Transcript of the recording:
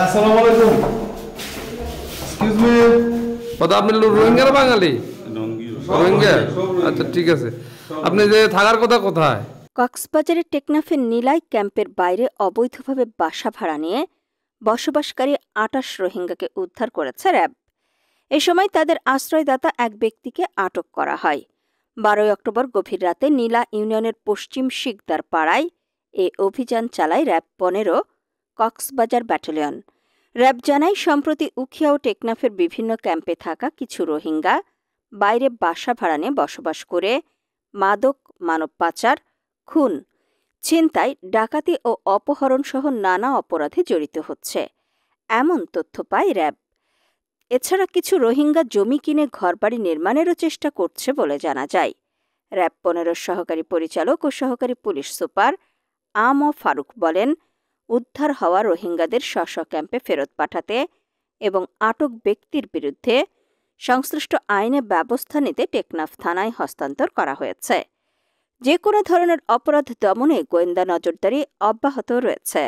আসসালামু আলাইকুম। Excuse me. কথা আপনি রোহিঙ্গার বাঙালি? রোহিঙ্গা, আচ্ছা ঠিক আছে। আপনি যে থাকার কথা কোথায়? কক্সবাজারের টেকনাফের নিলাই ক্যাম্পের বাইরে অবৈধভাবে বাসা ভাড়া নিয়ে বসবাসকারী ২৮ রোহিঙ্গাকে উদ্ধার করেছে র্যাব। এ সময় তাদের আশ্রয়দাতা এক ব্যক্তিকে আটক করা হয়। ১২ অক্টোবর গভীর রাতে নীলা ইউনিয়নের পশ্চিম শিকদার পাড়ায় এ অভিযান চালায় র্যাব ১৫ কক্সবাজার ব্যাটালিয়ন। র্যাব জানায়, সম্প্রতি উখিয়া ও টেকনাফের বিভিন্ন ক্যাম্পে থাকা কিছু রোহিঙ্গা বাইরে বাসা ভাড়া নিয়ে বসবাস করে মাদক, মানব পাচার, খুন, ছিনতাই, ডাকাতি ও অপহরণসহ নানা অপরাধে জড়িত হচ্ছে, এমন তথ্য পায় র্যাব। এছাড়া কিছু রোহিঙ্গা জমি কিনে ঘরবাড়ি নির্মাণেরও চেষ্টা করছে বলে জানা যায়। র্যাব ১৫ সহকারী পরিচালক ও সহকারী পুলিশ সুপার আম ফারুক বলেন, উদ্ধার হওয়া রোহিঙ্গাদের স্ব ক্যাম্পে ফেরত পাঠাতে এবং আটক ব্যক্তির বিরুদ্ধে সংশ্লিষ্ট আইনে ব্যবস্থা নিতে টেকনাফ থানায় হস্তান্তর করা হয়েছে। যে কোনো ধরনের অপরাধ দমনে গোয়েন্দা নজরদারি অব্যাহত রয়েছে।